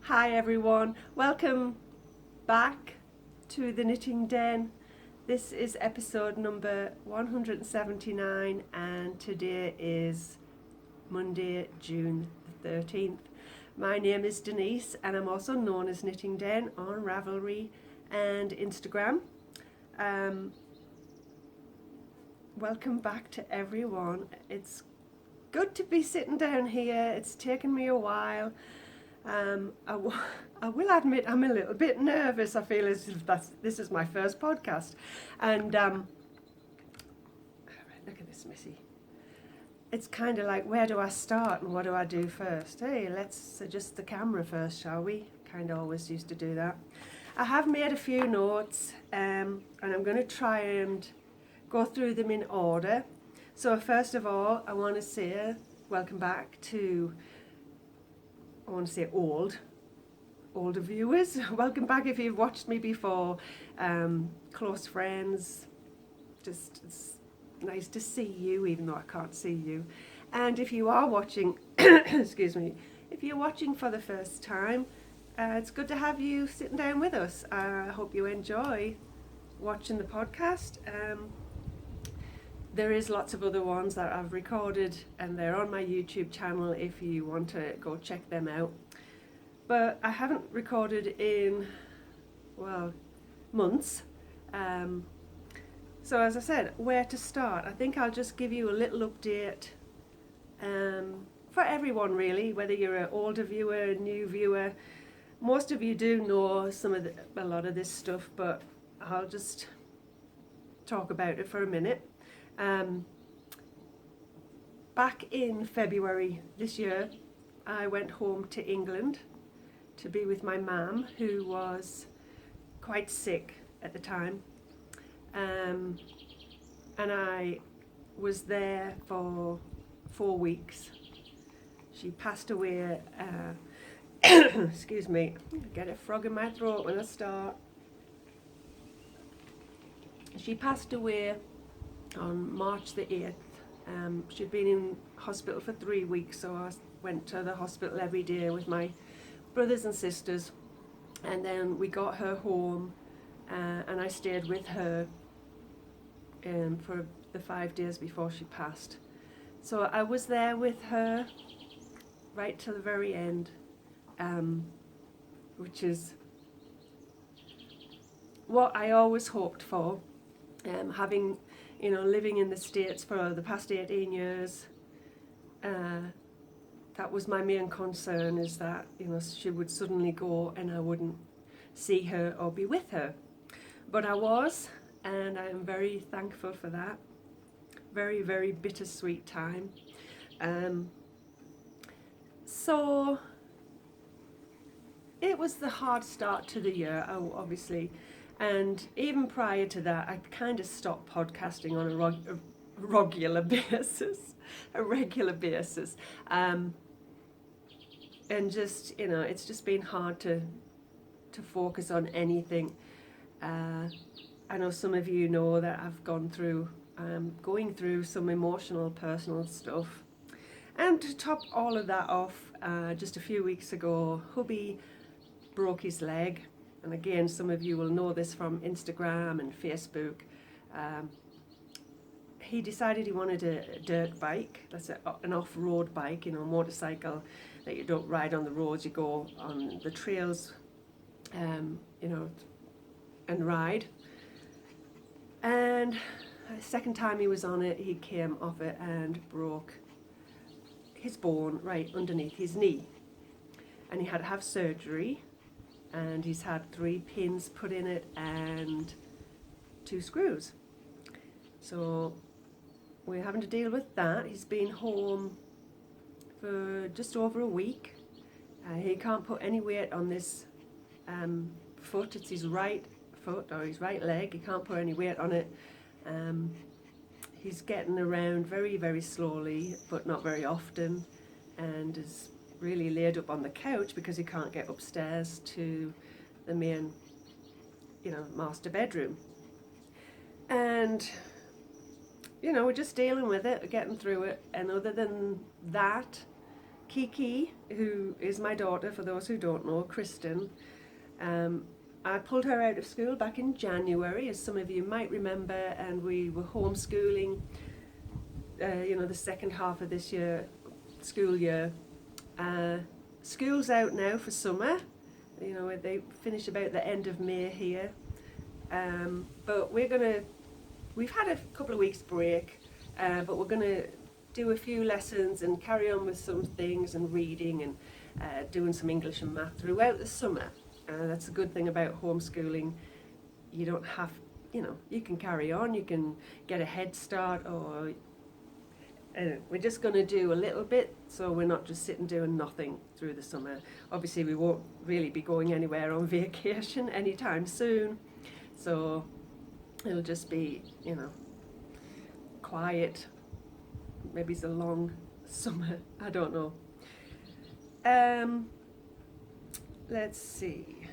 Hi everyone, welcome back to the Knitting Den. This is episode number 179 and today is Monday, June the 13th. My name is Denise and I'm also known as Knitting Den on Ravelry and Instagram. Welcome back to everyone. It's good to be sitting down here. It's taken me a while. I will admit I'm a little bit nervous. I feel as if this is my first podcast. And look at this Missy. It's kind of like, where do I start and what do I do first? Hey, let's adjust the camera first, shall we? Kind of always used to do that. I have made a few notes and I'm going to try and go through them in order. So first of all, I want to say welcome back to older viewers. Welcome back if you've watched me before. Close friends, just it's nice to see you even though I can't see you. And if you are watching, excuse me, if you're watching for the first time, it's good to have you sitting down with us. I hope you enjoy watching the podcast. There is lots of other ones that I've recorded and they're on my YouTube channel if you want to go check them out. But I haven't recorded in, well, months. So as I said, where to start? I think I'll just give you a little update for everyone really, whether you're an older viewer, a new viewer. Most of you do know a lot of this stuff, but I'll just talk about it for a minute. Back in February this year, I went home to England to be with my mum, who was quite sick at the time. And I was there for 4 weeks. She passed away, excuse me, get a frog in my throat when I start. She passed away on March the 8th. She'd been in hospital for 3 weeks, so I went to the hospital every day with my brothers and sisters, and then we got her home and I stayed with her for the 5 days before she passed. So I was there with her right till the very end, which is what I always hoped for. Having, living in the States for the past 18 years, that was my main concern, is that, she would suddenly go and I wouldn't see her or be with her. But I was, and I am very thankful for that. Very, very bittersweet time. So it was the hard start to the year, obviously. And even prior to that, I kind of stopped podcasting on a regular basis. And just, it's just been hard to focus on anything. I know some of you know that I've going through some emotional, personal stuff. And to top all of that off, just a few weeks ago, hubby broke his leg. And again, some of you will know this from Instagram and Facebook. He decided he wanted a dirt bike. That's an off-road bike, a motorcycle that you don't ride on the roads, you go on the trails, and ride. And the second time he was on it, he came off it and broke his bone right underneath his knee. And he had to have surgery. And he's had 3 pins put in it and 2 screws. So we're having to deal with that. He's been home for just over a week. He can't put any weight on this foot. It's his right foot or his right leg. He can't put any weight on it. He's getting around very, very slowly, but not very often, and is really laid up on the couch because he can't get upstairs to the main, master bedroom. And, we're just dealing with it, getting through it. And other than that, Kiki, who is my daughter, for those who don't know, Kristen, I pulled her out of school back in January, as some of you might remember, and we were homeschooling, the second half of this school year. School's out now for summer. They finish about the end of May here. But we've had a couple of weeks break, but we're going to do a few lessons and carry on with some things and reading and doing some English and math throughout the summer. That's a good thing about homeschooling. You don't have, you can carry on, you can get a head start, or we're just going to do a little bit, so we're not just sitting doing nothing through the summer. Obviously we won't really be going anywhere on vacation anytime soon, so it'll just be, quiet. Maybe it's a long summer, I don't know. Let's see.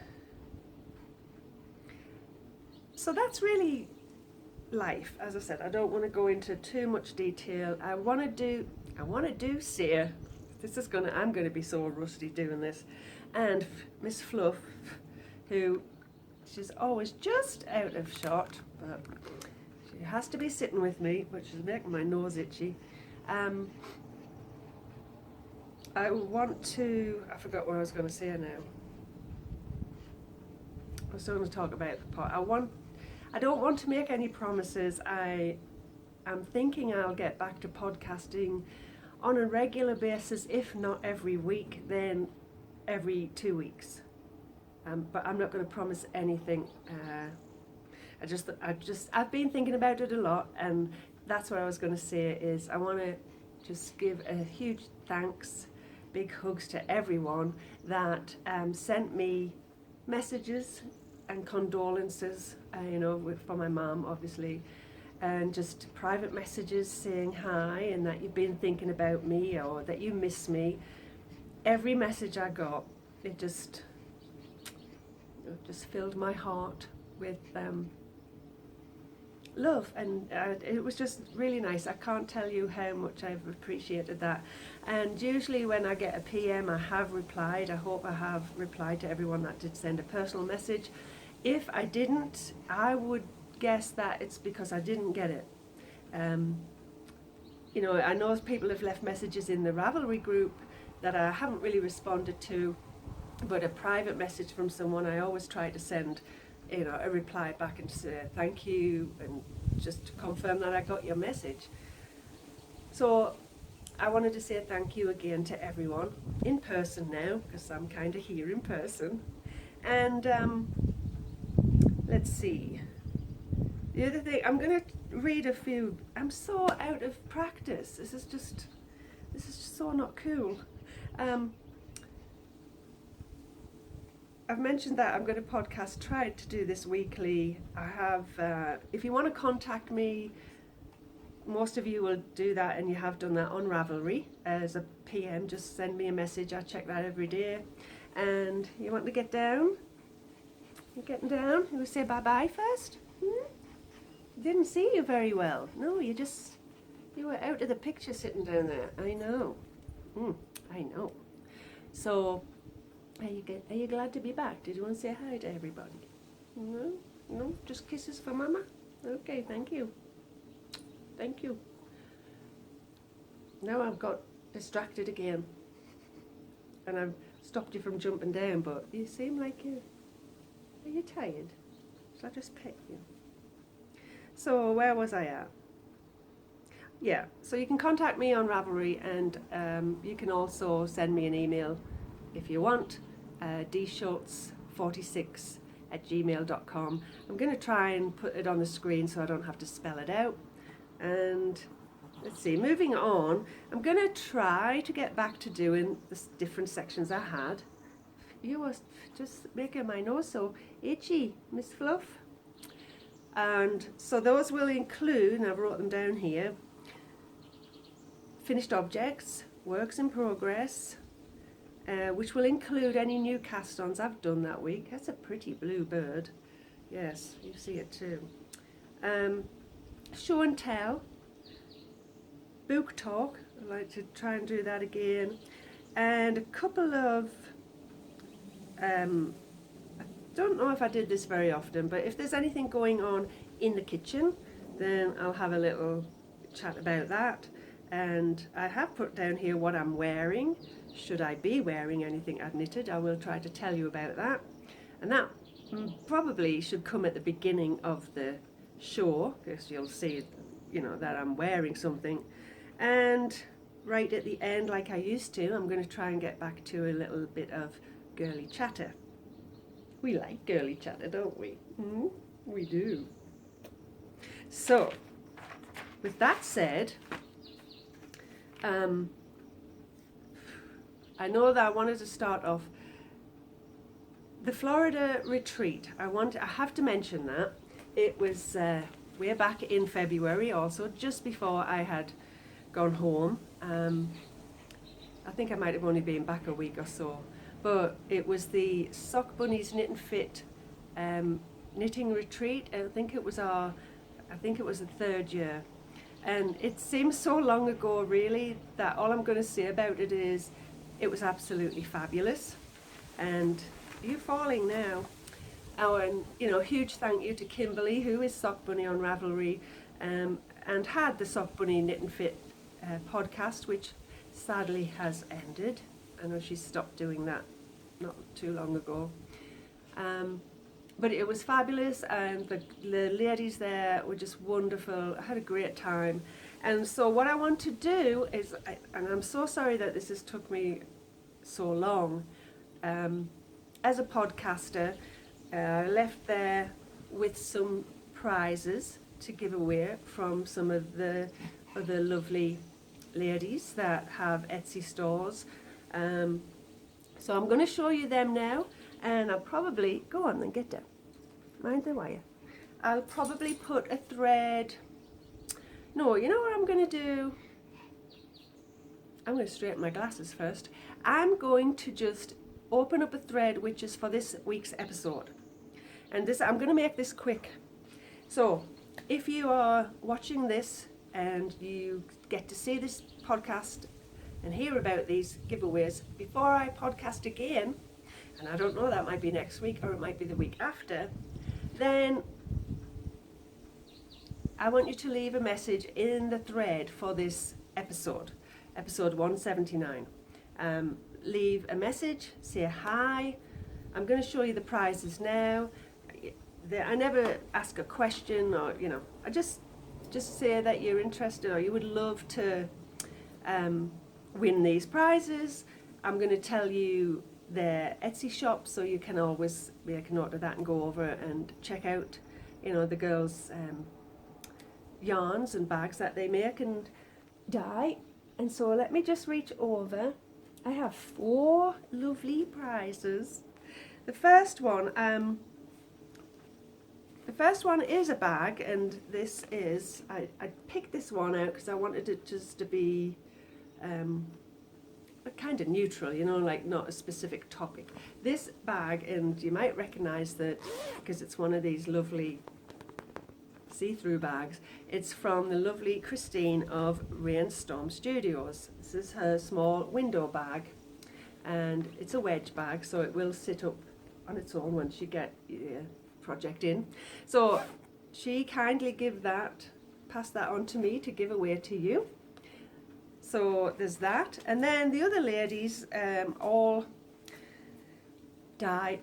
So that's really life. As I said, I don't want to go into too much detail. I want to do Seer. I'm going to be so rusty doing this. And Miss Fluff, who she's always just out of shot, but she has to be sitting with me, which is making my nose itchy. I forgot what I was going to say now. I was going to talk about the pot. I don't want to make any promises. I'm thinking I'll get back to podcasting on a regular basis, if not every week, then every 2 weeks. But I'm not going to promise anything. I've been thinking about it a lot, and that's what I was going to say is I want to just give a huge thanks, big hugs to everyone that sent me messages and condolences, for my mum, obviously, and just private messages saying hi and that you've been thinking about me or that you miss me. Every message I got, it just filled my heart with love, and it was just really nice. I can't tell you how much I've appreciated that. And usually when I get a PM, I have replied. I hope I have replied to everyone that did send a personal message. If I didn't, I would guess that it's because I didn't get it. I know people have left messages in the Ravelry group that I haven't really responded to, but a private message from someone, I always try to send a reply back and say thank you and just to confirm that I got your message. So I wanted to say thank you again to everyone in person now, because I'm kind of here in person. And let's see. The other thing, I'm going to read a few. I'm so out of practice. This is just so not cool. I've mentioned that I'm going to try to do this weekly. I have, if you want to contact me, most of you will do that, and you have done that on Ravelry as a PM. Just send me a message. I check that every day. And you want to get down? You're getting down? You want to say bye-bye first? Didn't see you very well. No, you were out of the picture sitting down there. I know. I know. So, are you glad to be back? Did you want to say hi to everybody? No, just kisses for Mama? Okay, thank you. Thank you. Now I've got distracted again. And I've stopped you from jumping down, but you seem like are you tired? Shall I just pet you? So where was I at? Yeah, so you can contact me on Ravelry, and you can also send me an email if you want, dschultz46@gmail.com. I'm going to try and put it on the screen so I don't have to spell it out. And let's see, moving on, I'm going to try to get back to doing the different sections I had. You were just making my nose so itchy, Miss Fluff. And so those will include, and I've wrote them down here, finished objects, works in progress, which will include any new cast-ons I've done that week. That's a pretty blue bird. Yes, you see it too. Show and tell, book talk, I'd like to try and do that again. and a couple of, I don't know if I did this very often, but if there's anything going on in the kitchen, then I'll have a little chat about that. And I have put down here what I'm wearing. Should I be wearing anything I've knitted, I will try to tell you about that. And that probably should come at the beginning of the show, because you'll see, that I'm wearing something. And right at the end, like I used to, I'm going to try and get back to a little bit of girly chatter. We like girly chatter, don't we? We do. So, with that said, I know that I wanted to start off the Florida retreat. I have to mention that it was way back in February, also just before I had gone home. I think I might have only been back a week or so, but it was the Sock Bunnies Knit and Fit knitting retreat. I think it was the third year, and it seems so long ago, really, that all I'm going to say about it is it was absolutely fabulous. And are you falling now? Oh, and huge thank you to Kimberly, who is Sock Bunny on Ravelry, and had the Sock Bunny Knit and Fit podcast, which sadly has ended. I know she stopped doing that not too long ago. But it was fabulous, and the ladies there were just wonderful. I had a great time. And so what I want to do is, and I'm so sorry that this has took me so long, as a podcaster, I left there with some prizes to give away from some of the other lovely ladies that have Etsy stores. So I'm going to show you them now, and I'll probably, go on then, get down, mind the wire. I'll probably put a thread, no, you know what I'm going to do? I'm going to straighten my glasses first. I'm going to just open up a thread which is for this week's episode. And I'm going to make this quick. So if you are watching this and you get to see this podcast and hear about these giveaways before I podcast again, and I don't know, that might be next week or it might be the week after, then I want you to leave a message in the thread for this episode 179. Leave a message, say hi. I'm going to show you the prizes now. I never ask a question, or I just say that you're interested or you would love to win these prizes. I'm going to tell you their Etsy shop, so you can always make a note of that and go over and check out the girls' yarns and bags that they make and dye. And so let me just reach over. I have 4 lovely prizes. The first one is a bag, and this is, I picked this one out because I wanted it just to be kind of neutral, like not a specific topic. This bag, and you might recognize that because it's one of these lovely see-through bags. It's from the lovely Christine of Rainstorm Studios. This is her small window bag, and it's a wedge bag, so it will sit up on its own once you get your project in. So she kindly passed that on to me to give away to you. So there's that, and then the other ladies all dye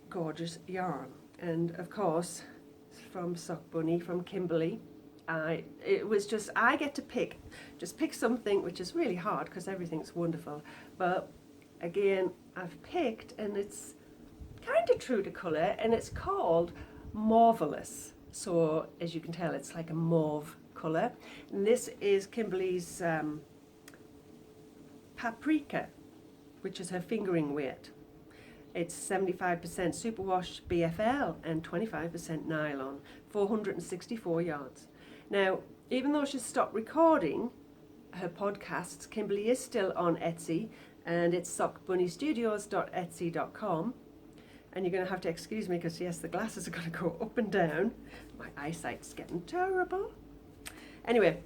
gorgeous yarn, and of course from Sock Bunny, from Kimberly. It was just, I get to pick something, which is really hard because everything's wonderful. But again, I've picked, and it's kind of true to colour, and it's called Marvelous. So as you can tell, it's like a mauve colour. And this is Kimberly's Paprika, which is her fingering weight. It's 75% superwash BFL and 25% nylon, 464 yards. Now, even though she's stopped recording her podcasts, Kimberly is still on Etsy, and it's sockbunnystudios.etsy.com. And you're going to have to excuse me because, yes, the glasses are going to go up and down. My eyesight's getting terrible. Anyway,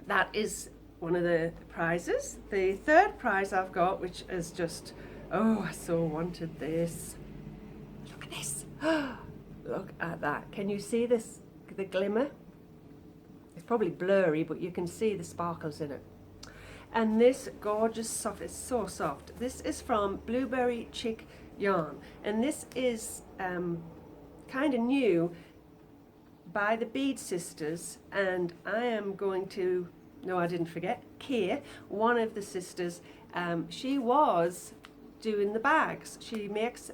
that is one of the prizes. The third prize I've got, which is just, oh, I so wanted this. Look at this. Look at that. Can you see this, the glimmer? It's probably blurry, but you can see the sparkles in it. And this gorgeous soft, it's so soft. This is from Blueberry Chick Yarn. And this is kind of new by the Bead Sisters. And I am going to, no, I didn't forget, Kay, one of the sisters, she was doing the bags. She makes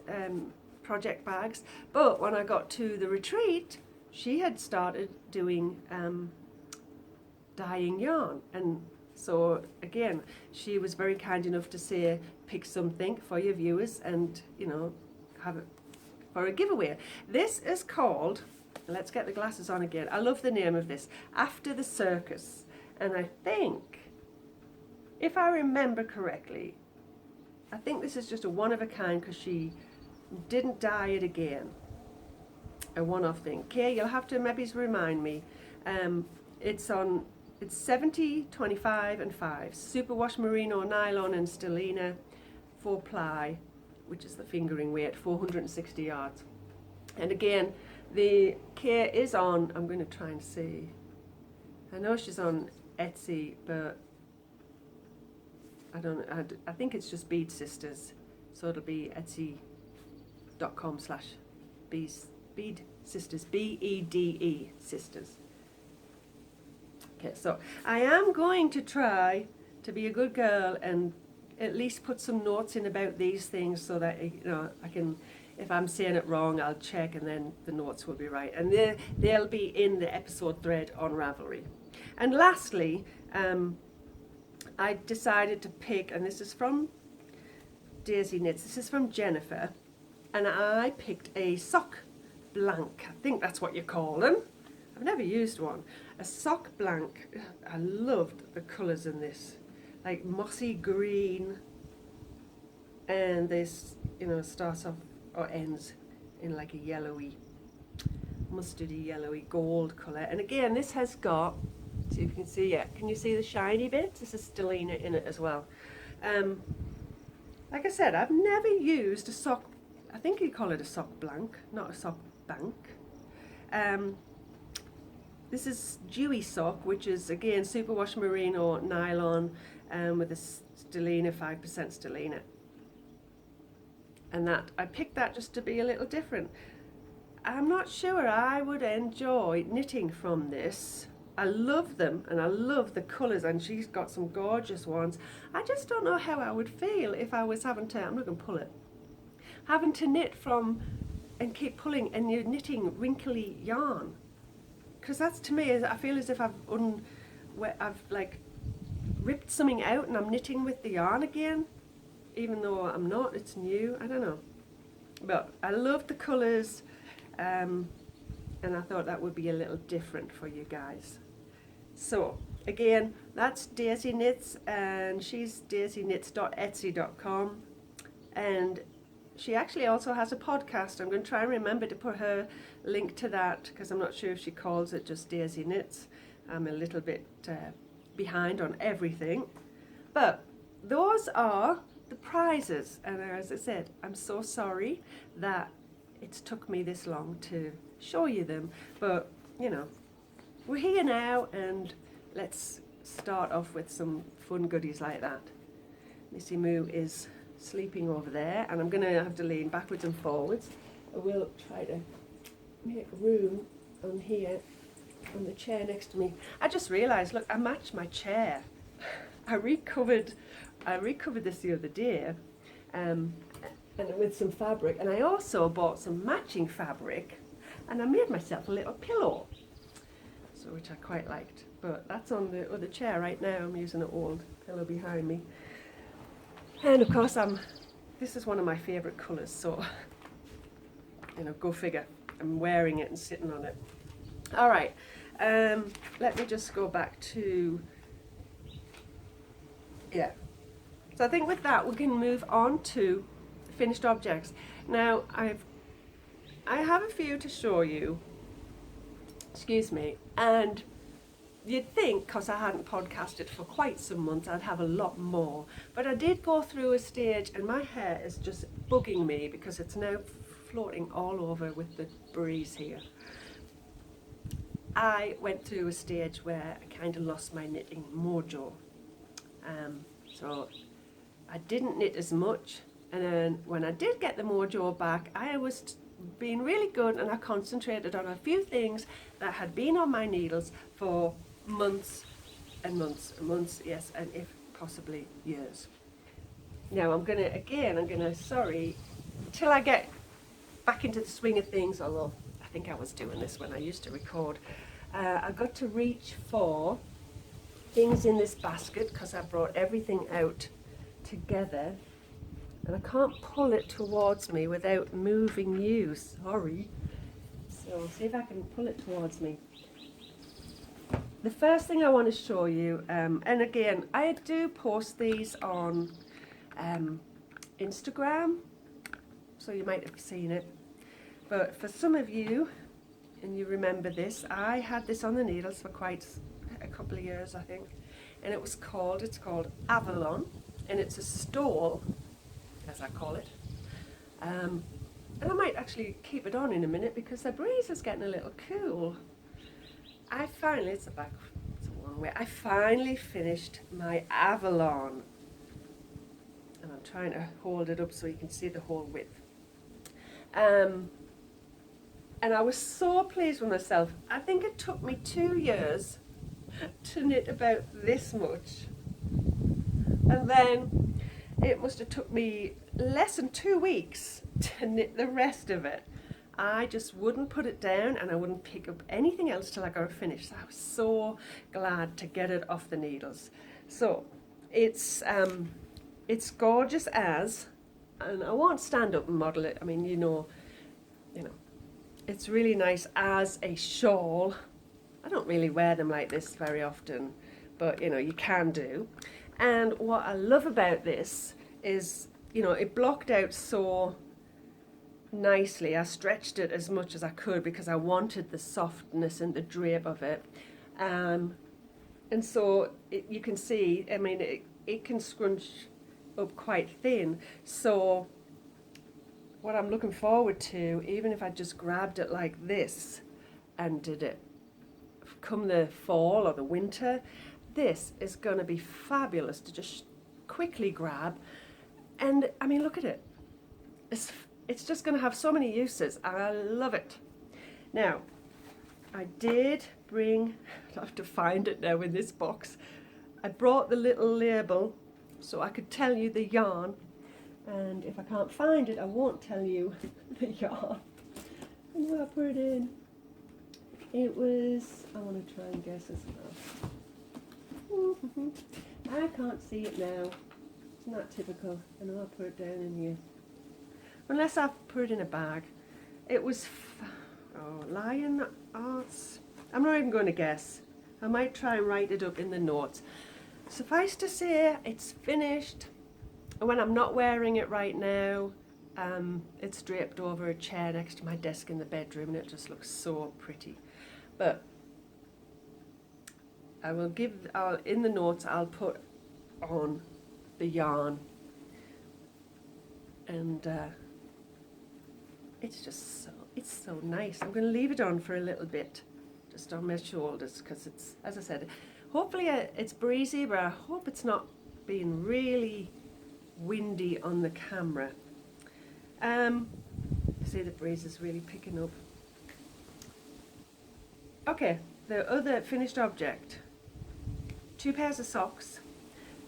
project bags. But when I got to the retreat, she had started doing dyeing yarn. And so again, she was very kind enough to say, pick something for your viewers and, you know, have it for a giveaway. This is called, let's get the glasses on again. I love the name of this, After the Circus. And I think, if I remember correctly, I think this is just a one of a kind because she didn't dye it again. A one-off thing. Okay, you'll have to maybe remind me. It's 70, 25 and 5. Superwash merino, nylon and stellina, 4 ply, which is the fingering weight, 460 yards. And again, the Kay is on, I'm going to try and see. I know she's on Etsy, but I think it's just Bead Sisters. So it'll be etsy.com/Bead Sisters, BEDE Sisters. Okay, so I am going to try to be a good girl and at least put some notes in about these things so that, you know, I can, if I'm saying it wrong, I'll check and then the notes will be right. And they'll be in the episode thread on Ravelry. And lastly, I decided to pick, and this is from Daisy Knits, this is from Jennifer, and I picked a sock blank. I think that's what you call them. I've never used one. A sock blank. I loved the colours in this, like mossy green, and this, you know, starts off or ends in like a yellowy, mustardy yellowy gold colour. And again, this has got, see if you can see it. Can you see the shiny bits? This is stellina in it as well. Like I said, I've never used a sock. I think you call it a sock blank, not a sock bank. This is Dewy Sock, which is again superwash merino nylon with a stellina, 5% stellina. And that I picked that just to be a little different. I'm not sure I would enjoy knitting from this. I love them and I love the colours, and she's got some gorgeous ones. I just don't know how I would feel if I was having to, I'm not going to pull it, having to knit from and keep pulling and you're knitting wrinkly yarn. Because that's, to me, I feel as if I've like ripped something out and I'm knitting with the yarn again, even though I'm not, it's new, I don't know. But I love the colours, and I thought that would be a little different for you guys. So again, that's Daisy Knits, and she's daisyknits.etsy.com, and she actually also has a podcast. I'm going to try and remember to put her link to that because I'm not sure if she calls it just Daisy Knits. I'm a little bit behind on everything. But those are the prizes. And as I said, I'm so sorry that it's took me this long to show you them. But, you know, we're here now and let's start off with some fun goodies like that. Missy Moo is sleeping over there, and I'm going to have to lean backwards and forwards. I will try to make room on here on the chair next to me. I just realised, look, I matched my chair. I recovered this the other day, and with some fabric, and I also bought some matching fabric, and I made myself a little pillow, so which I quite liked. But that's on the other chair right now. I'm using an old pillow behind me. And of course, this is one of my favourite colours, so, you know, go figure. I'm wearing it and sitting on it. All right, let me just go back to, yeah. So I think with that, we can move on to finished objects. Now, I have a few to show you, excuse me, and You'd think, because I hadn't podcasted for quite some months, I'd have a lot more. But I did go through a stage, and my hair is just bugging me because it's now floating all over with the breeze here. I went through a stage where I kind of lost my knitting mojo. So I didn't knit as much, and then when I did get the mojo back, I was being really good, and I concentrated on a few things that had been on my needles for months and months and months, yes, and if possibly years. Now I'm gonna, sorry, till I get back into the swing of things, although I think I was doing this when I used to record, I got to reach for things in this basket because I brought everything out together, and I can't pull it towards me without moving you, sorry. So see if I can pull it towards me. The first thing I want to show you, and again, I do post these on Instagram, so you might have seen it. But for some of you, and you remember this, I had this on the needles for quite a couple of years, I think, and it's called Avalon, and it's a stole, as I call it. And I might actually keep it on in a minute because the breeze is getting a little cool. I finally finished my Avalon, and I'm trying to hold it up so you can see the whole width. And I was so pleased with myself. I think it took me 2 years to knit about this much, and then it must have took me less than 2 weeks to knit the rest of it. I just wouldn't put it down, and I wouldn't pick up anything else till I got it finished. I was so glad to get it off the needles. So it's gorgeous as, and I won't stand up and model it. I mean, you know, it's really nice as a shawl. I don't really wear them like this very often, but you can do. And what I love about this is, it blocked out so nicely. I stretched it as much as I could because I wanted the softness and the drape of it. And so you can see, I mean, it can scrunch up quite thin. So what I'm looking forward to, even if I just grabbed it like this and did it come the fall or the winter, this is going to be fabulous to just quickly grab. And I mean, look at it. It's just going to have so many uses. I love it. Now, I did bring, I have to find it now in this box. I brought the little label so I could tell you the yarn. And if I can't find it, I won't tell you the yarn. And where I put it in. It was, I want to try and guess as well. I can't see it now. It's not typical. And I'll put it down in here. Unless I put it in a bag. It was, Lion Arts. I'm not even going to guess. I might try and write it up in the notes. Suffice to say, it's finished. And when I'm not wearing it right now, it's draped over a chair next to my desk in the bedroom, and it just looks so pretty. But I will in the notes, I'll put on the yarn. And it's so nice. I'm going to leave it on for a little bit, just on my shoulders, because it's, as I said, hopefully it's breezy, but I hope it's not being really windy on the camera. See, the breeze is really picking up. Okay, the other finished object. 2 pairs of socks,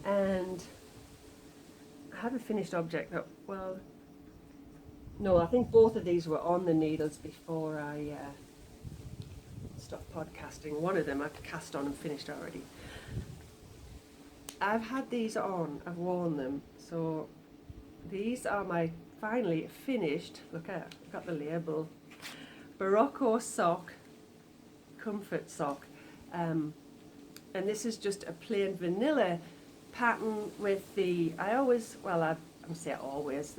and I have a finished object that, well, no, I think both of these were on the needles before I stopped podcasting. One of them I've cast on and finished already. I've had these on, I've worn them, so these are my finally finished, look at, I've got the label, Barocco sock, comfort sock, and this is just a plain vanilla pattern with the, the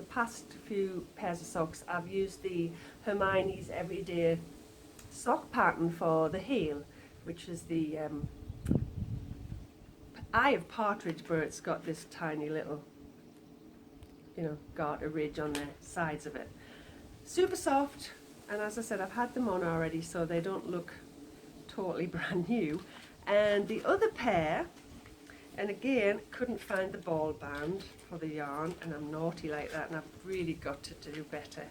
past few pairs of socks I've used the Hermione's Everyday sock pattern for the heel, which is the eye of partridge, but it's got this tiny little, garter ridge on the sides of it. Super soft, and as I said, I've had them on already, so they don't look totally brand new. And the other pair, and again, couldn't find the ball band for the yarn, and I'm naughty like that, and I've really got to do better.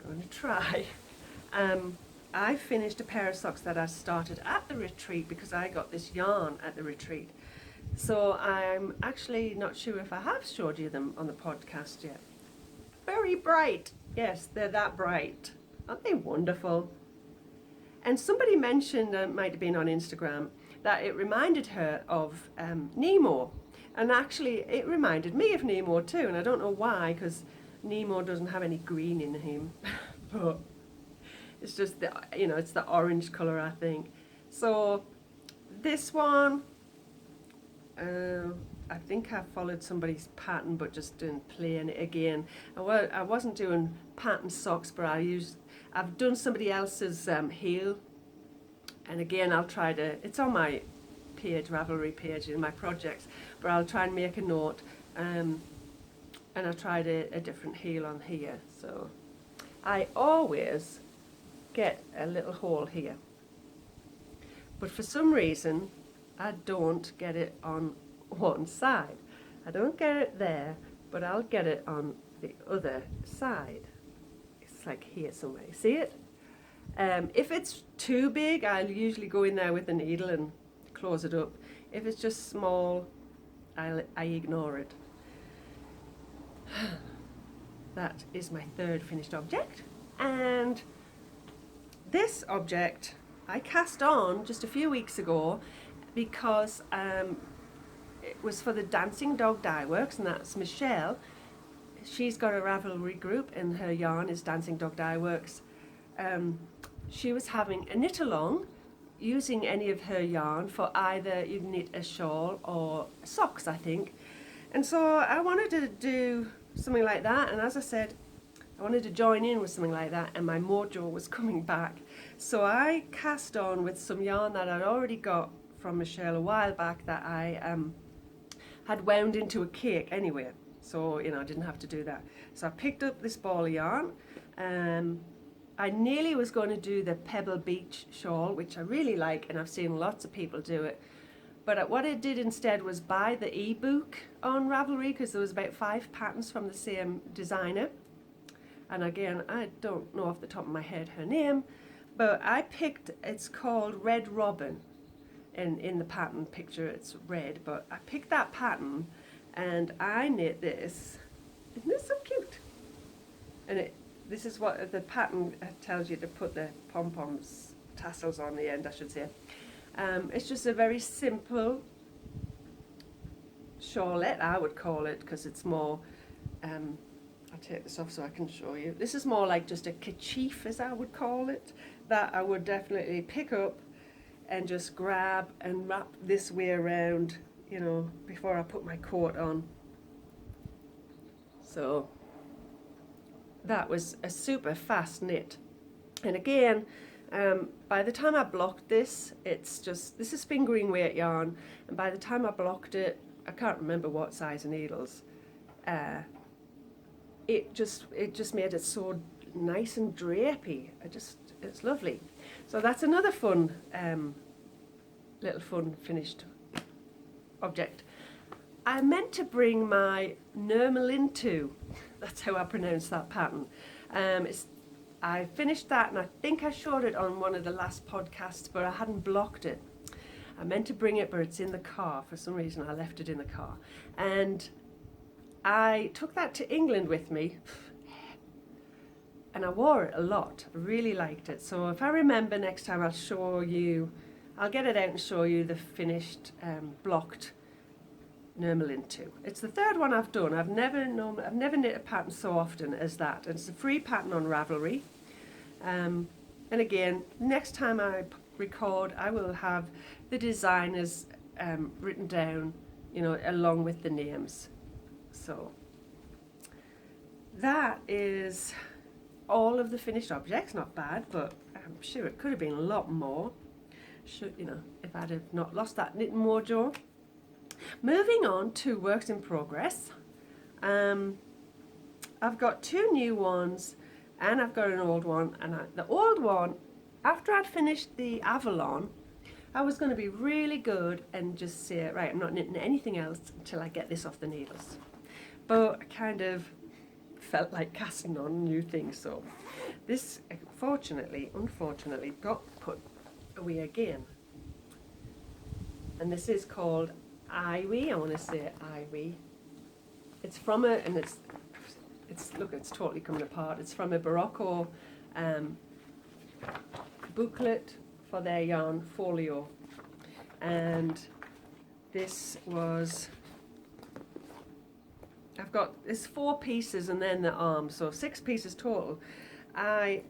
Going to try. I finished a pair of socks that I started at the retreat because I got this yarn at the retreat. So I'm actually not sure if I have showed you them on the podcast yet. Very bright. Yes, they're that bright. Aren't they wonderful? And somebody mentioned, it might have been on Instagram, that it reminded her of Nemo. And actually, it reminded me of Nemo too. And I don't know why, because Nemo doesn't have any green in him. But it's just it's the orange color, I think. So this one, I think I followed somebody's pattern, but just didn't plan it again. I wasn't doing pattern socks, but I've done somebody else's heel, and again I'll try to. It's on my page, Ravelry page, in my projects, but I'll try and make a note. And I tried a different heel on here, so I always get a little hole here, but for some reason I don't get it on one side. I don't get it there, but I'll get it on the other side. It's like here somewhere. See it? If it's too big, I'll usually go in there with the needle and close it up. If it's just small, I ignore it. That is my third finished object, and this object I cast on just a few weeks ago because it was for the Dancing Dog Dye Works, and that's Michelle. She's got a Ravelry group and her yarn is Dancing Dog Dye Works. She was having a knit along using any of her yarn for either you knit a shawl or socks, I think. And so I wanted to do something like that, and as I said, I wanted to join in with something like that, and my mojo was coming back. So I cast on with some yarn that I'd already got from Michelle a while back that I had wound into a cake anyway. So, I didn't have to do that. So I picked up this ball of yarn. I nearly was going to do the Pebble Beach shawl, which I really like, and I've seen lots of people do it. But what I did instead was buy the ebook on Ravelry, because there was about 5 patterns from the same designer. And again, I don't know off the top of my head her name, but I picked, it's called Red Robin. And in the pattern picture it's red, but I picked that pattern and I knit this. Isn't this so cute? And this is what the pattern tells you to put the pom-poms, tassels on the end, I should say. It's just a very simple shawlette, I would call it, because it's more, I'll take this off so I can show you. This is more like just a kerchief, as I would call it, that I would definitely pick up and just grab and wrap this way around, before I put my coat on. So that was a super fast knit. And again, by the time I blocked this, this is fingering weight yarn, and by the time I blocked it, I can't remember what size needles, it just made it so nice and drapey. It's lovely. So that's another fun, little fun finished object. I meant to bring my Nurmalintu, that's how I pronounce that pattern. I finished that, and I think I showed it on one of the last podcasts, but I hadn't blocked it. I meant to bring it, but it's in the car. For some reason, I left it in the car. And I took that to England with me, and I wore it a lot. I really liked it. So if I remember next time, I'll get it out and show you the finished blocked Nurmalintu. It's the third one I've done. I've never knit a pattern so often as that. And it's a free pattern on Ravelry. And again, next time I record, I will have the designers written down, along with the names. So that is all of the finished objects. Not bad, but I'm sure it could have been a lot more. should, you know, if I'd have not lost that knitting mojo. Moving on to works in progress. I've got 2 new ones and I've got an old one, and the old one, after I'd finished the Avalon, I was going to be really good and just say, right, I'm not knitting anything else until I get this off the needles. But I kind of felt like casting on new things, so this unfortunately got put away again. And this is called Iwi. I want to say Iwi. It's from a, and it's look, it's totally coming apart. It's from a Barocco booklet for their yarn folio, and this was, I've got this 4 pieces and then the arm, so 6 pieces total. I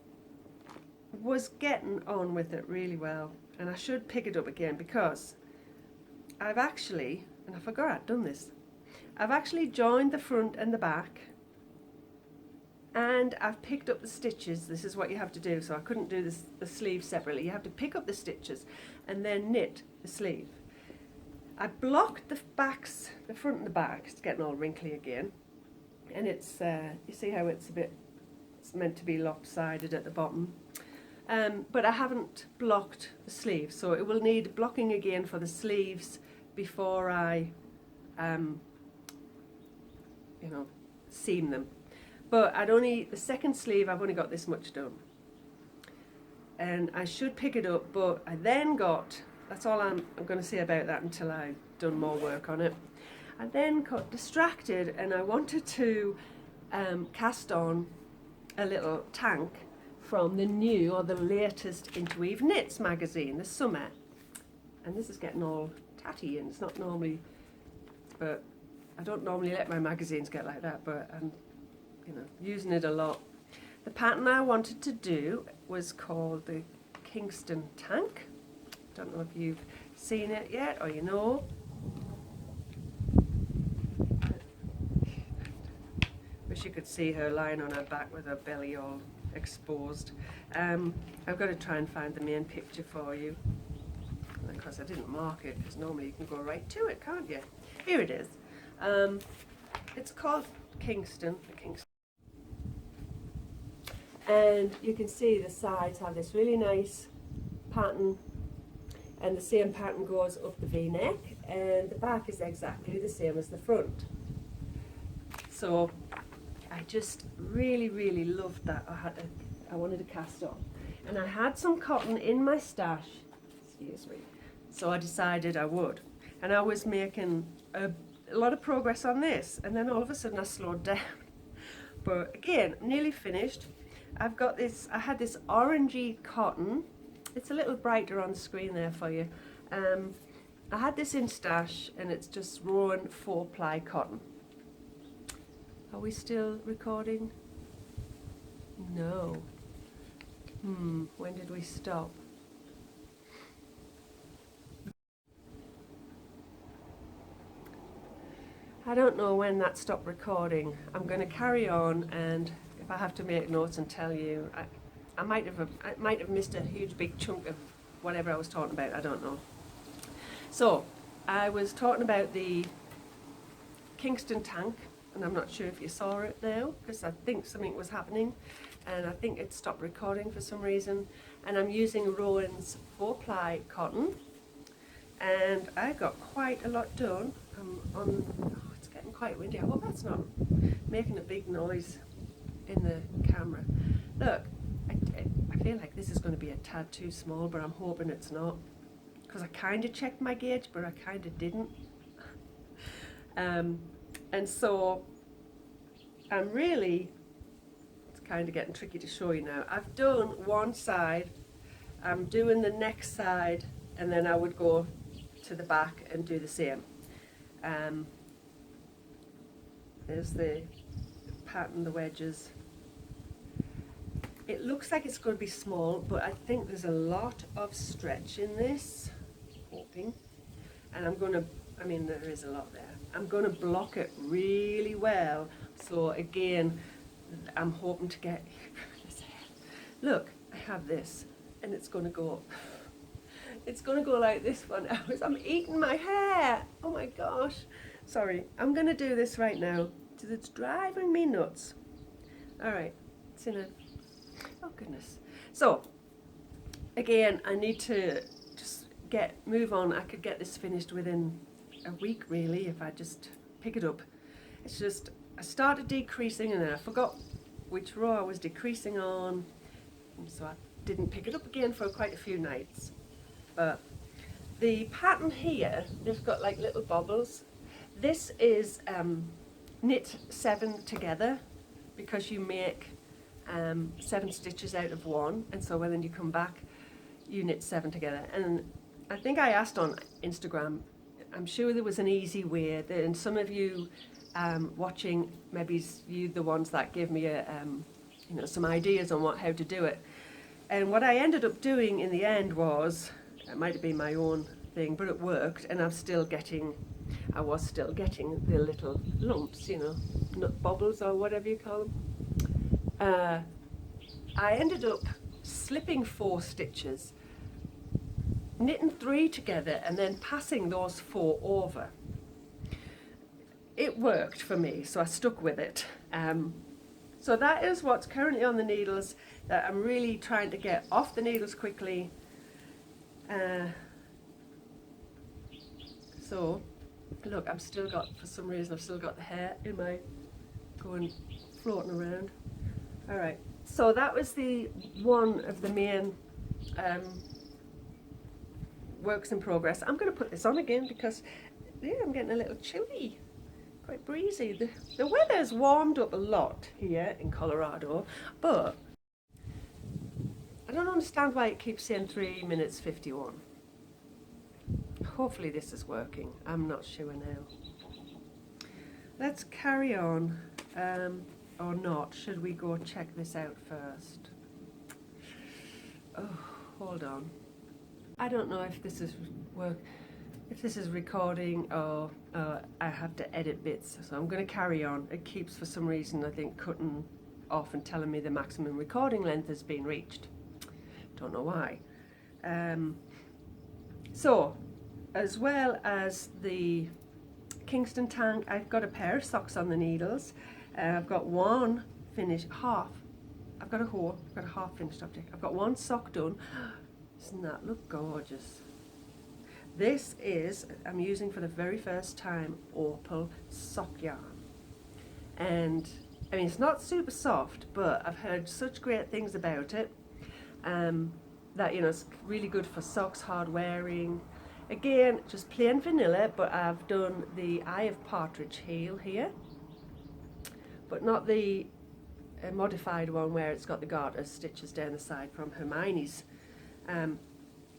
was getting on with it really well, and I should pick it up again because I've actually, and I forgot I'd done this, I've actually joined the front and the back, and I've picked up the stitches. This is what you have to do, so I couldn't do this, the sleeve separately. You have to pick up the stitches and then knit the sleeve. I blocked the backs, the front and the back. It's getting all wrinkly again, and it's you see how it's a bit, it's meant to be lopsided at the bottom, but I haven't blocked the sleeves, so it will need blocking again for the sleeves before I you know, seam them. But the second sleeve, I've only got this much done, and I should pick it up, but I then got, that's all I'm going to say about that until I've done more work on it. I then got distracted, and I wanted to cast on a little tank from the new, or the latest Interweave Knits magazine, the summer. And this is getting all tatty, and it's not normally, but I don't normally let my magazines get like that, but I'm, you know, using it a lot. The pattern I wanted to do was called the Kingston Tank. Don't know if you've seen it yet, or you know. Wish you could see her lying on her back with her belly all exposed. I've got to try and find the main picture for you, because I didn't mark it, because normally you can go right to it, can't you? Here it is. It's called Kingston, the Kingston. And you can see the sides have this really nice pattern, and the same pattern goes up the V-neck, and the back is exactly the same as the front. So I just really loved that. I wanted to cast on, and I had some cotton in my stash, excuse me, so I decided I would. And I was making a lot of progress on this, and then all of a sudden I slowed down. But again, nearly finished. I've got this, I had this orangey cotton. It's a little brighter on the screen there for you. I had this in stash, and it's just Rowan 4-ply cotton. Are we still recording? No. When did we stop? I don't know when that stopped recording. I'm going to carry on, and if I have to make notes and tell you, I might have missed a huge big chunk of whatever I was talking about. I don't know. So I was talking about the Kingston Tank, and I'm not sure if you saw it now, because I think something was happening, and I think it stopped recording for some reason. And I'm using Rowan's 4-ply cotton, and I got quite a lot done. It's getting quite windy. I hope that's not making a big noise in the camera. Look, I feel like this is going to be a tad too small, but I'm hoping it's not, because I kind of checked my gauge, but I kind of didn't. And so I'm really, it's kind of getting tricky to show you now. I've done one side, I'm doing the next side, and then I would go to the back and do the same. There's the pattern, the wedges. It looks like it's going to be small, but I think there's a lot of stretch in this, hoping. And I'm going to, I mean, there is a lot there. I'm going to block it really well. So again, I'm hoping to get, look, I have this, and it's going to go, It's going to go like this for now. I'm eating my hair. Oh my gosh. Sorry, I'm going to do this right now because it's driving me nuts. All right, it's in a, oh goodness. So, again, I need to just move on. I could get this finished within a week really if I just pick it up. It's just, I started decreasing and then I forgot which row I was decreasing on. And so I didn't pick it up again for quite a few nights. But the pattern here, they've got like little bobbles. This is knit 7 together because you make 7 stitches out of 1, and so when then you come back you knit 7 together. And I think I asked on Instagram, I'm sure there was an easy way, and some of you watching, maybe you the ones that give me a you know, some ideas on how to do it. And what I ended up doing in the end was, it might have been my own thing, but it worked, and I was still getting the little lumps, you know, nut bobbles or whatever you call them. I ended up slipping 4 stitches, knitting 3 together, and then passing those 4 over. It worked for me, so I stuck with it. So that is what's currently on the needles that I'm really trying to get off the needles quickly. So, look, for some reason I've still got the hair in my, floating around. All right, so that was the one of the main works in progress. I'm going to put this on again because yeah, I'm getting a little chilly, quite breezy. The weather's warmed up a lot here in Colorado, but I don't understand why it keeps saying 3 minutes 51. Hopefully this is working. I'm not sure now. Let's carry on, or not. Should we go check this out first? Oh, hold on. I don't know if this is recording or I have to edit bits, so I'm going to carry on. It keeps, for some reason, I think, cutting off and telling me the maximum recording length has been reached. Don't know why. So, as well as the Kingston tank, I've got a pair of socks on the needles. I've got one finished, I've got a half finished object. I've got one sock done. Doesn't that look gorgeous? This is, I'm using for the very first time, Opal sock yarn. And I mean, it's not super soft, but I've heard such great things about it. That, you know, it's really good for socks, hard wearing. Again, just plain vanilla, but I've done the Eye of Partridge heel here, but not the modified one where it's got the garter stitches down the side from Hermione's. And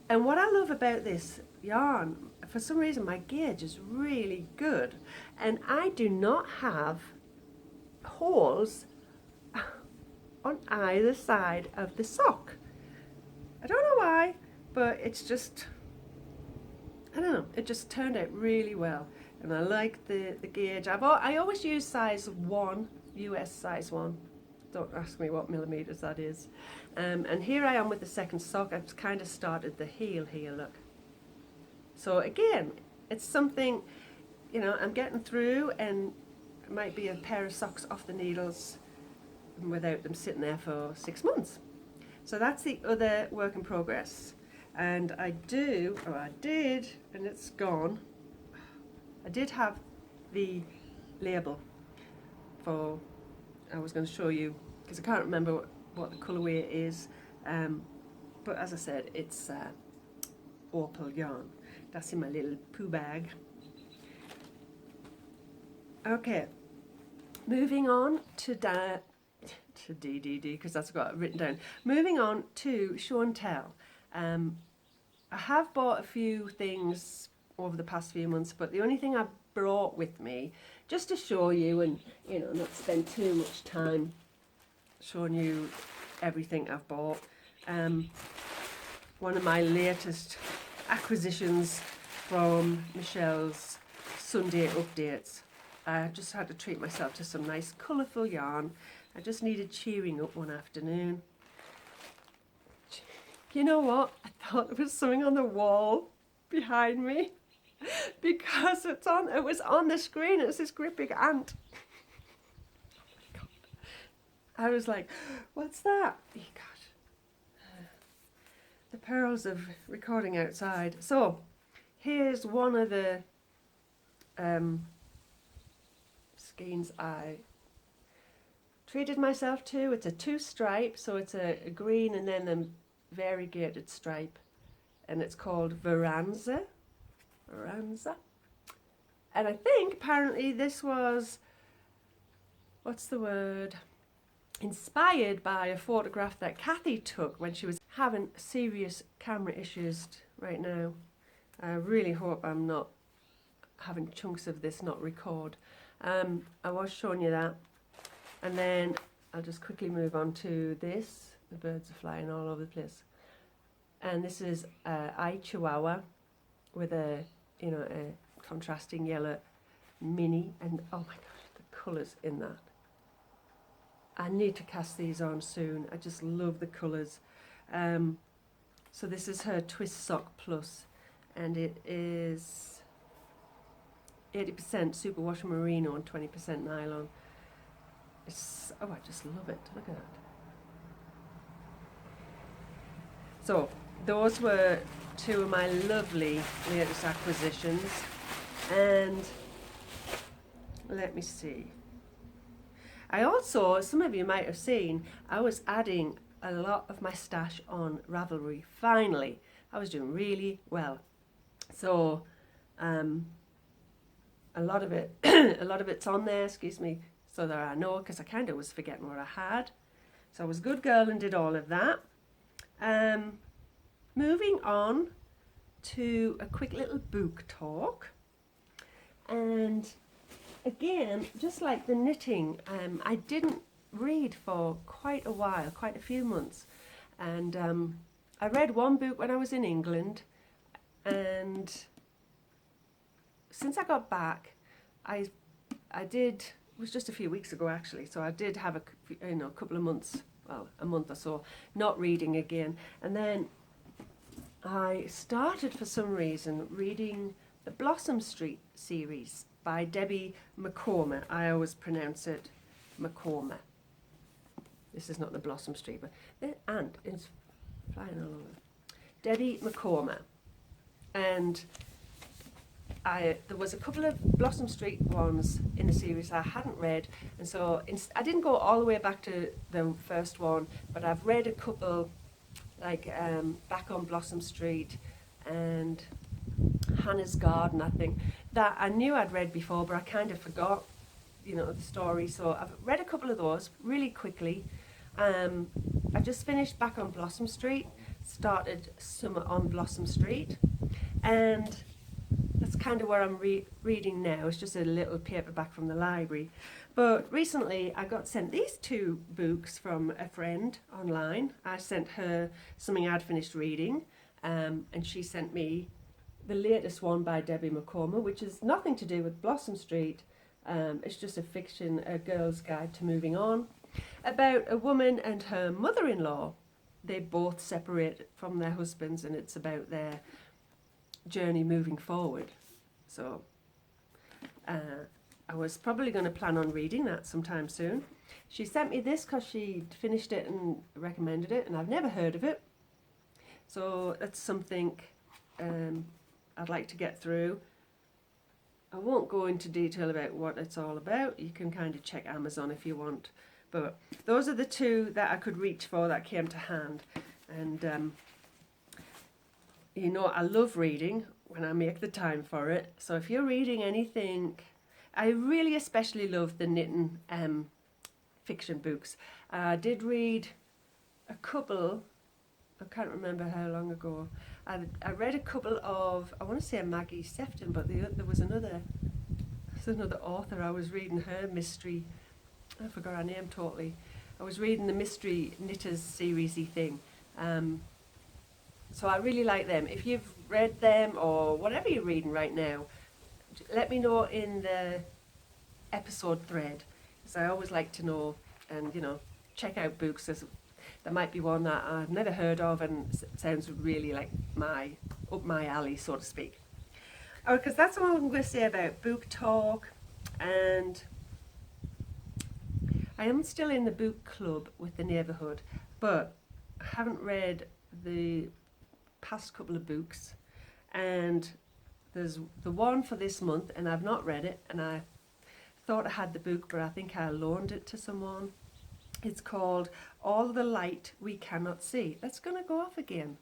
what I love about this yarn, for some reason my gauge is really good, and I do not have holes on either side of the sock. I don't know why, but it's just, I don't know, it just turned out really well, and I like the gauge. I always use size 1, US size 1. Don't ask me what millimeters that is. And here I am with the second sock. I've kind of started the heel here, look. So again, it's something, you know, I'm getting through, and it might be a pair of socks off the needles without them sitting there for 6 months. So that's the other work in progress. And I did, and it's gone. I did have the label for, I was going to show you, because I can't remember what the colourway is. But as I said, it's Opal yarn. That's in my little poo bag. Okay, moving on to DDD, because that's what I've got written down. Moving on to show and tell. I have bought a few things over the past few months, but the only thing I brought with me, just to show you and, you know, not spend too much time showing you everything I've bought. One of my latest acquisitions from Michelle's Sunday updates. I just had to treat myself to some nice colourful yarn. I just needed cheering up one afternoon. You know what? I thought there was something on the wall behind me because it was on the screen. It's this great big ant. I was like, what's that? Oh, gosh. The perils of recording outside. So, here's one of the skeins I treated myself to. It's a 2-stripe, so it's a green and then a variegated stripe. And it's called Veranza. And I think apparently this was, what's the word? Inspired by a photograph that Kathy took when she was having serious camera issues right now. I really hope I'm not having chunks of this not record. I was showing you that. And then I'll just quickly move on to this. The birds are flying all over the place. And this is I Chihuahua with a contrasting yellow mini. And oh my gosh, the colours in that. I need to cast these on soon. I just love the colours. So this is her Twist Sock Plus, and it is 80% superwash merino and 20% nylon. I just love it. Look at that. So those were two of my lovely latest acquisitions, and let me see. I also, some of you might have seen, I was adding a lot of my stash on Ravelry. Finally, I was doing really well. So, a lot of it's on there, excuse me, so that I know, because I kind of was forgetting what I had. So I was a good girl and did all of that. Moving on to a quick little book talk. And again, just like the knitting, I didn't read for quite a while, quite a few months. And I read one book when I was in England, and since I got back, I did, it was just a few weeks ago actually, so I did have a couple of months, well, a month or so, not reading again. And then I started, for some reason, reading the Blossom Street series by Debbie McCormack. I always pronounce it McCormack. This is not the Blossom Street, but the ant is flying all over. Debbie McCormack. And there was a couple of Blossom Street ones in the series I hadn't read, and so I didn't go all the way back to the first one, but I've read a couple, like Back on Blossom Street and Hannah's Garden, I think, that I knew I'd read before, but I kind of forgot, the story. So I've read a couple of those really quickly. I just finished Back on Blossom Street, started Summer on Blossom Street, and that's kind of where I'm reading now. It's just a little paperback from the library. But recently I got sent these two books from a friend online. I sent her something I'd finished reading, and she sent me the latest one by Debbie McCormack, which is nothing to do with Blossom Street. It's just a fiction, A Girl's Guide to Moving On, about a woman and her mother-in-law. They both separate from their husbands, and it's about their journey moving forward. So I was probably going to plan on reading that sometime soon. She sent me this because she finished it and recommended it, and I've never heard of it. So that's something I'd like to get through. I won't go into detail about what it's all about. You can kind of check Amazon if you want. But those are the two that I could reach for that came to hand. And I love reading when I make the time for it. So if you're reading anything, I really especially love the knitting fiction books. I did read a couple, I can't remember how long ago. I read a couple of, I want to say Maggie Sefton, but there was another author. I was reading her mystery, I forgot her name totally. I was reading the Mystery Knitters series-y thing. So I really like them. If you've read them or whatever you're reading right now, let me know in the episode thread, because I always like to know and check out books. there might be one that I've never heard of and sounds really like up my alley, so to speak. Oh, because that's all I'm going to say about book talk. And I am still in the book club with the neighbourhood, but I haven't read the past couple of books, and there's the one for this month and I've not read it, and I thought I had the book, but I think I loaned it to someone. It's called All the Light We Cannot See. That's going to go off again.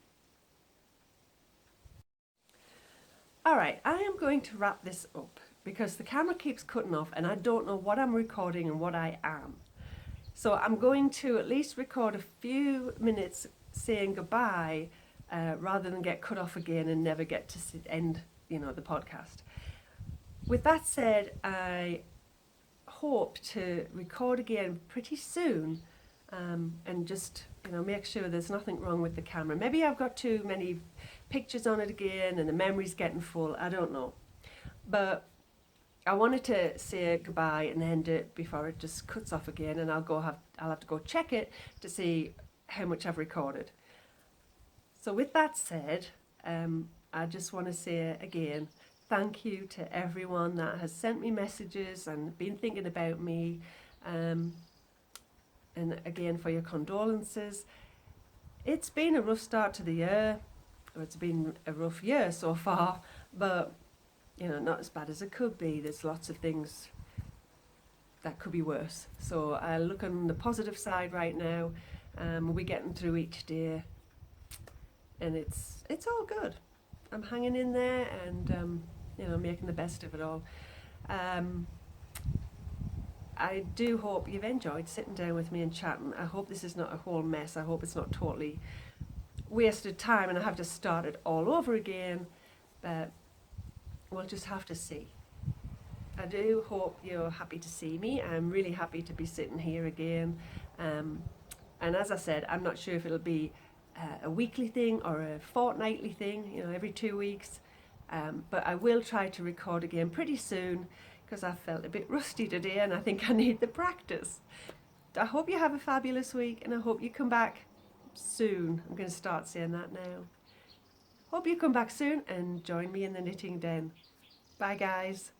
Alright, I am going to wrap this up because the camera keeps cutting off and I don't know what I'm recording and what I am. So I'm going to at least record a few minutes saying goodbye rather than get cut off again and never get to end, the podcast. With that said, I hope to record again pretty soon and just make sure there's nothing wrong with the camera. Maybe I've got too many pictures on it again and the memory's getting full, I don't know. But I wanted to say goodbye and end it before it just cuts off again, and I'll have to go check it to see how much I've recorded. So with that said, I just want to say again, thank you to everyone that has sent me messages and been thinking about me, and again for your condolences. It's been a rough start to the year. It's been a rough year so far, but not as bad as it could be. There's lots of things that could be worse. So I look on the positive side right now. We're getting through each day, and it's all good. I'm hanging in there and making the best of it all. I do hope you've enjoyed sitting down with me and chatting. I hope this is not a whole mess. I hope it's not totally wasted time and I have to start it all over again, but we'll just have to see. I do hope you're happy to see me. I'm really happy to be sitting here again. And as I said, I'm not sure if it'll be a weekly thing or a fortnightly thing, every 2 weeks. But I will try to record again pretty soon because I felt a bit rusty today and I think I need the practice. I hope you have a fabulous week and I hope you come back soon. I'm going to start saying that now. Hope you come back soon and join me in the knitting den. Bye guys.